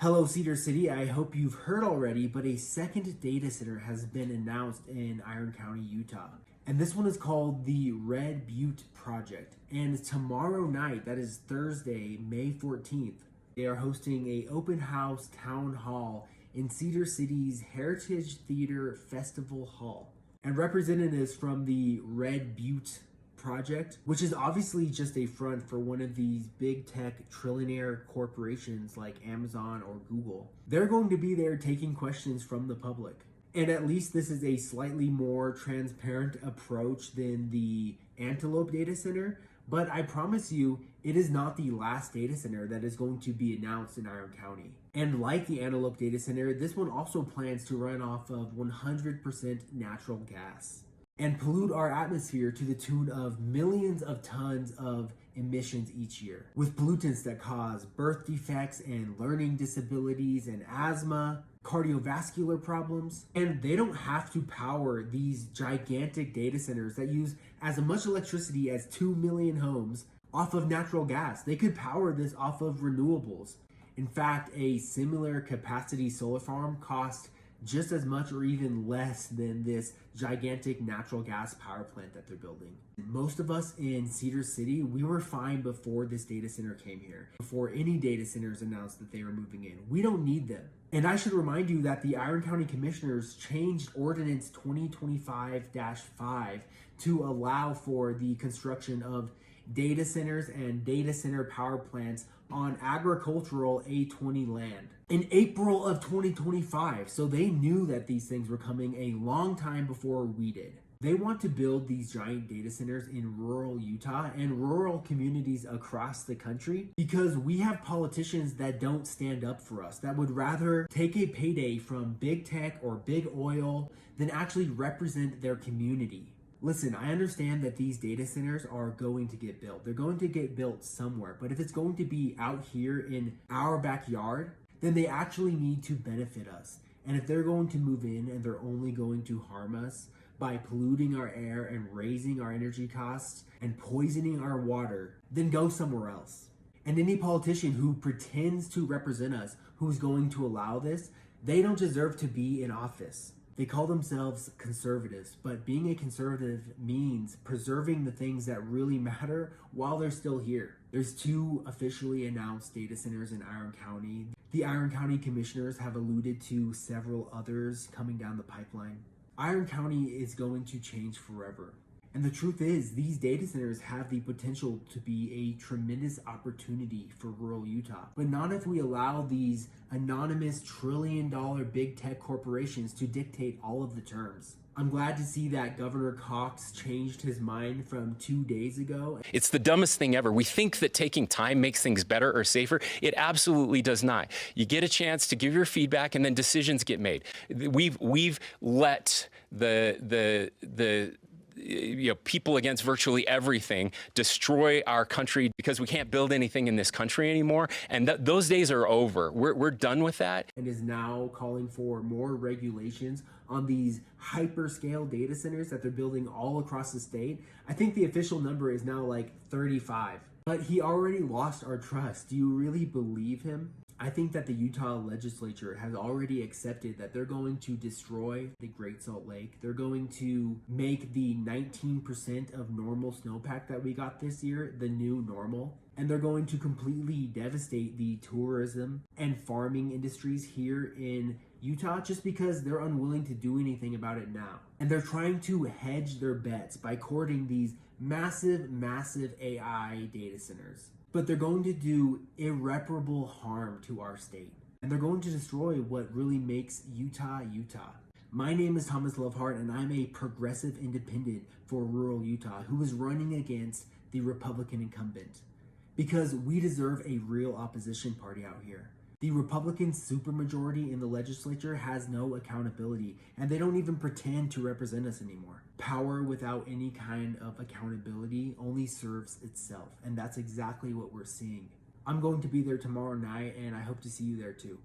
Hello, Cedar City. I hope you've heard already, but a second data center has been announced in Iron County, Utah. And this one is called the Red Butte Project. And tomorrow night, that is Thursday, May 14th, they are hosting a open house town hall in Cedar City's Heritage Theater Festival Hall. And representatives from the Red Butte Project, which is obviously just a front for one of these big tech trillionaire corporations like Amazon or Google. They're going to be there taking questions from the public. And at least this is a slightly more transparent approach than the Antelope data center. But I promise you, it is not the last data center that is going to be announced in Iron County. And like the Antelope data center, this one also plans to run off of 100% natural gas and pollute our atmosphere to the tune of millions of tons of emissions each year, with pollutants that cause birth defects and learning disabilities and asthma, cardiovascular problems. And they don't have to power these gigantic data centers that use as much electricity as 2 million homes off of natural gas. They could power this off of renewables. In fact, a similar capacity solar farm costs just as much or even less than this gigantic natural gas power plant that they're building. Most of us in Cedar City, we were fine before this data center came here, before any data centers announced that they were moving in. We don't need them. And I should remind you that the Iron County Commissioners changed Ordinance 2025-5 to allow for the construction of data centers and data center power plants on agricultural A20 land in April of 2025. So they knew that these things were coming a long time before we did. They want to build these giant data centers in rural Utah and rural communities across the country because we have politicians that don't stand up for us, that would rather take a payday from big tech or big oil than actually represent their community. Listen, I understand that these data centers are going to get built. They're going to get built somewhere. But if it's going to be out here in our backyard, then they actually need to benefit us. And if they're going to move in and they're only going to harm us by polluting our air and raising our energy costs and poisoning our water, then go somewhere else. And any politician who pretends to represent us, who's going to allow this, they don't deserve to be in office. They call themselves conservatives, but being a conservative means preserving the things that really matter while they're still here. There's 2 officially announced data centers in Iron County. The Iron County Commissioners have alluded to several others coming down the pipeline. Iron County is going to change forever. And the truth is, these data centers have the potential to be a tremendous opportunity for rural Utah. But not if we allow these anonymous trillion-dollar big tech corporations to dictate all of the terms. I'm glad to see that Governor Cox changed his mind from 2 days ago. It's the dumbest thing ever. We think that taking time makes things better or safer. It absolutely does not. You get a chance to give your feedback and then decisions get made. We've let the people against virtually everything destroy our country because we can't build anything in this country anymore. And those days are over. We're done with that. And is now calling for more regulations on these hyperscale data centers that they're building all across the state. I think the official number is now like 35. But he already lost our trust. Do you really believe him? I think that the Utah legislature has already accepted that they're going to destroy the Great Salt Lake. They're going to make the 19% of normal snowpack that we got this year the new normal. And they're going to completely devastate the tourism and farming industries here in Utah just because they're unwilling to do anything about it now. And they're trying to hedge their bets by courting these massive AI data centers. But they're going to do irreparable harm to our state. And they're going to destroy what really makes Utah, Utah. My name is Thomas Loveheart, and I'm a progressive independent for rural Utah who is running against the Republican incumbent. Because we deserve a real opposition party out here. The Republican supermajority in the legislature has no accountability, and they don't even pretend to represent us anymore. Power without any kind of accountability only serves itself, and that's exactly what we're seeing. I'm going to be there tomorrow night, and I hope to see you there too.